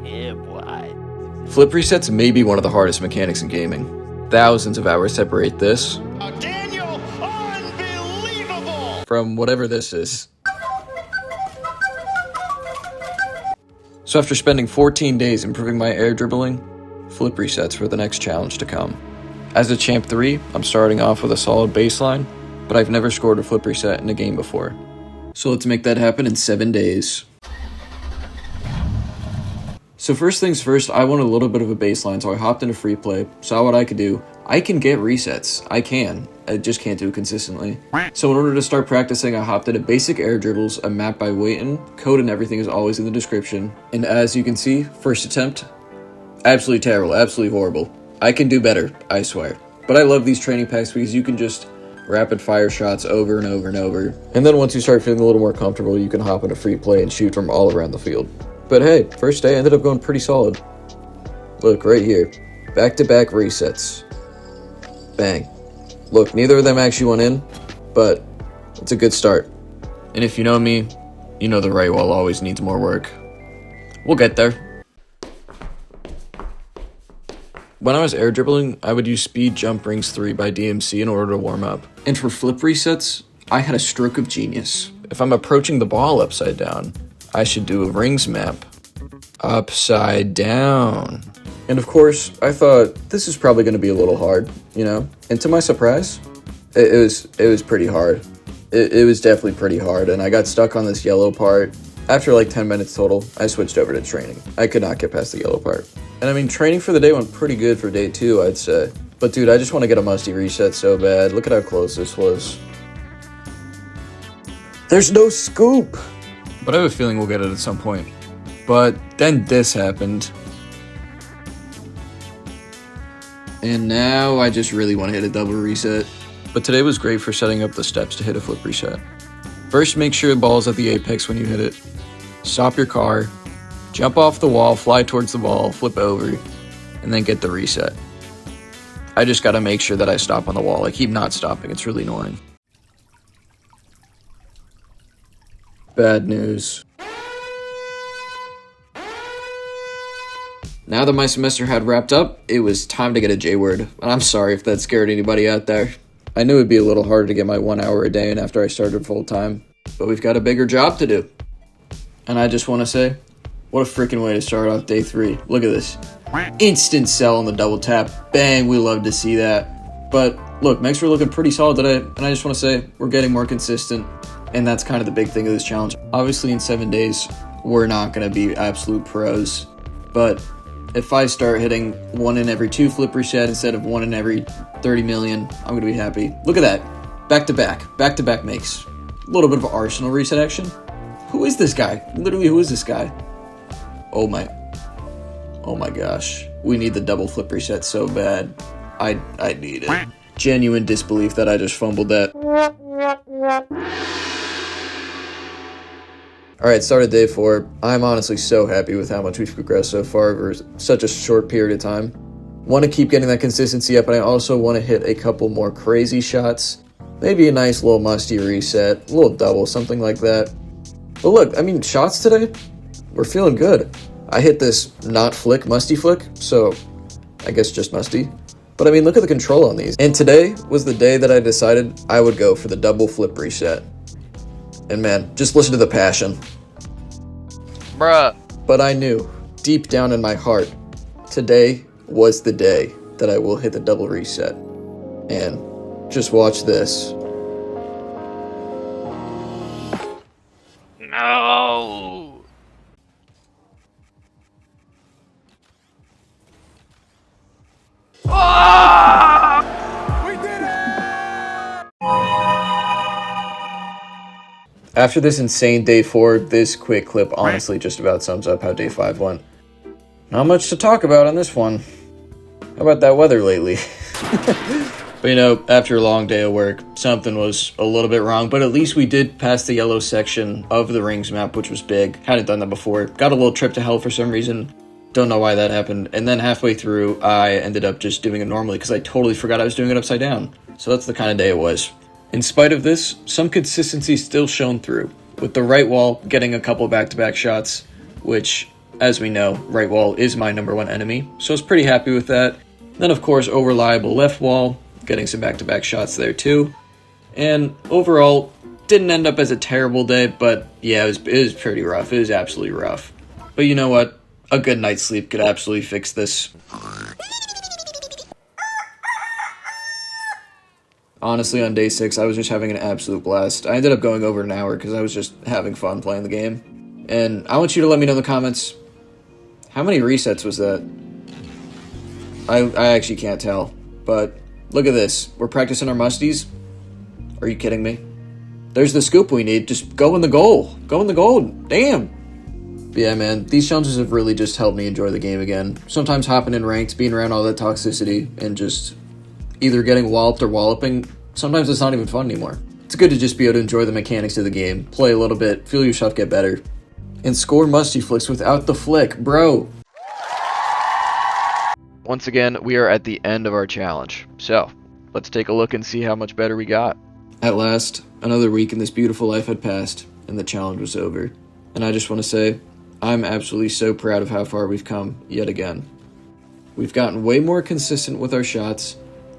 Yeah, boy. Flip resets may be one of the hardest mechanics in gaming. Thousands of hours separate this Daniel, unbelievable! from whatever this is. So after spending 14 days improving my air dribbling, flip resets were the next challenge to come. As a Champ 3, I'm starting off with a solid baseline, but I've never scored a flip reset in a game before. So let's make that happen in 7 days. So first things first, I want a little bit of a baseline, so I hopped into free play, saw what I could do. I can get resets. I just can't do it consistently. So in order to start practicing, I hopped into basic air dribbles, a map by Wayton. Code and everything is always in the description. And as you can see, first attempt, absolutely terrible, absolutely horrible. I can do better, I swear. But I love these training packs because you can just rapid fire shots over and over and over. And then once you start feeling a little more comfortable, you can hop into free play and shoot from all around the field. But hey, first day ended up going pretty solid. Look, right here. Back-to-back resets. Bang. Look, neither of them actually went in, but it's a good start. And if you know me, you know the right wall always needs more work. We'll get there. When I was air dribbling, I would use Speed Jump Rings 3 by DMC in order to warm up. And for flip resets, I had a stroke of genius. If I'm approaching the ball upside down, I should do a rings map upside down. And of course, I thought this is probably going to be a little hard, you know? And to my surprise, it was pretty hard. It was definitely pretty hard, and I got stuck on this yellow part. After like 10 minutes total, I switched over to training. I could not get past the yellow part. And I mean, training for the day went pretty good for day 2, I'd say. But dude, I just want to get a musty reset so bad. Look at how close this was. There's no scoop! But I have a feeling we'll get it at some point. But then this happened. And now I just really want to hit a double reset. But today was great for setting up the steps to hit a flip reset. First, make sure the ball's at the apex when you hit it. Stop your car, jump off the wall, fly towards the ball, flip over, and then get the reset. I just gotta make sure that I stop on the wall. I keep not stopping, it's really annoying. Bad news. Now that my semester had wrapped up, it was time to get a J-word. And I'm sorry if that scared anybody out there. I knew it'd be a little harder to get my 1 hour a day in after I started full time, but we've got a bigger job to do. And I just want to say, what a freaking way to start off day 3. Look at this. Instant sell on the double tap. Bang, we love to see that. But look, Megs were looking pretty solid today, and I just want to say, we're getting more consistent, and that's kind of the big thing of this challenge. Obviously in 7 days, we're not going to be absolute pros, but if I start hitting 1 in every 2 flip reset instead of 1 in every 30 million, I'm going to be happy. Look at that. Back-to-back makes. A little bit of Arsenal reset action. Who is this guy? Literally, who is this guy? Oh my gosh. We need the double flip reset so bad. I need it. Genuine disbelief that I just fumbled that. Alright, started day 4. I'm honestly so happy with how much we've progressed so far over such a short period of time. Want to keep getting that consistency up, and I also want to hit a couple more crazy shots. Maybe a nice little musty reset, a little double, something like that. But look, I mean, shots today, we're feeling good. I hit this not flick, musty flick, so I guess just musty. But I mean, look at the control on these. And today was the day that I decided I would go for the double flip reset. And man, just listen to the passion. Bruh. But I knew, deep down in my heart, today was the day that I will hit the double reset. And just watch this. No. After this insane day 4, this quick clip honestly just about sums up how day 5 went. Not much to talk about on this one. How about that weather lately? But you know, after a long day of work, something was a little bit wrong, but at least we did pass the yellow section of the rings map, which was big. Hadn't done that before. Got a little trip to hell for some reason. Don't know why that happened. And then halfway through, I ended up just doing it normally because I totally forgot I was doing it upside down. So that's the kind of day it was. In spite of this, some consistency still shone through. with the right wall getting a couple back-to-back shots, which, as we know, right wall is my number one enemy, so I was pretty happy with that. Then, of course, over-reliable left wall, getting some back-to-back shots there too. And overall, didn't end up as a terrible day, but yeah, it was pretty rough. It was absolutely rough. But you know what? A good night's sleep could absolutely fix this. Honestly, on day 6, I was just having an absolute blast. I ended up going over an hour because I was just having fun playing the game. And I want you to let me know in the comments, how many resets was that? I actually can't tell. But look at this. We're practicing our musties. Are you kidding me? There's the scoop we need. Just go in the goal. Go in the goal. Damn. But yeah, man, these challenges have really just helped me enjoy the game again. Sometimes hopping in ranked, being around all that toxicity, and just either getting walloped or walloping, sometimes it's not even fun anymore. It's good to just be able to enjoy the mechanics of the game, play a little bit, feel yourself get better, and score musty flicks without the flick, bro. Once again, we are at the end of our challenge. So, let's take a look and see how much better we got. At last, another week in this beautiful life had passed, and the challenge was over. And I just want to say, I'm absolutely so proud of how far we've come, yet again. We've gotten way more consistent with our shots,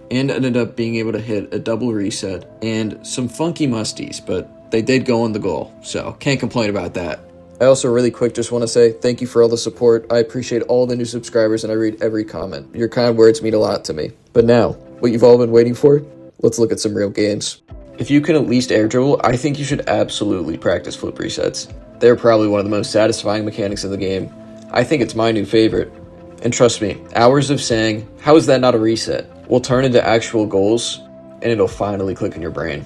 and ended up being able to hit a double reset, and some funky musties, but they did go in the goal, so can't complain about that. I also really quick just want to say thank you for all the support. I appreciate all the new subscribers, and I read every comment. Your kind words mean a lot to me. But now, what you've all been waiting for? Let's look at some real games. If you can at least air dribble, I think you should absolutely practice flip resets. They're probably one of the most satisfying mechanics in the game. I think it's my new favorite. And trust me, hours of saying, how is that not a reset, will turn into actual goals, and it'll finally click in your brain.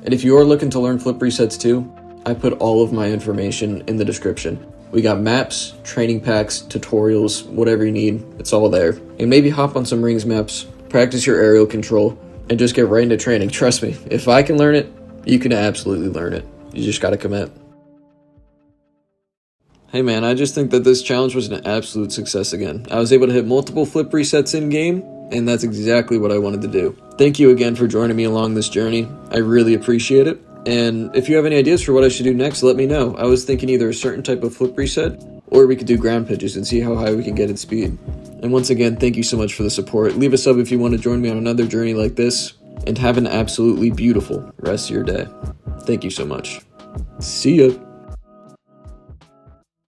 And if you are looking to learn flip resets too, I put all of my information in the description. We got maps, training packs, tutorials, whatever you need, it's all there. And maybe hop on some rings maps, practice your aerial control, and just get right into training. Trust me, if I can learn it, you can absolutely learn it. You just gotta commit. Hey man, I just think that this challenge was an absolute success again. I was able to hit multiple flip resets in game, and that's exactly what I wanted to do. Thank you again for joining me along this journey. I really appreciate it. And if you have any ideas for what I should do next, let me know. I was thinking either a certain type of flip reset, or we could do ground pitches and see how high we can get in speed. And once again, thank you so much for the support. Leave a sub if you want to join me on another journey like this, and have an absolutely beautiful rest of your day. Thank you so much. See ya.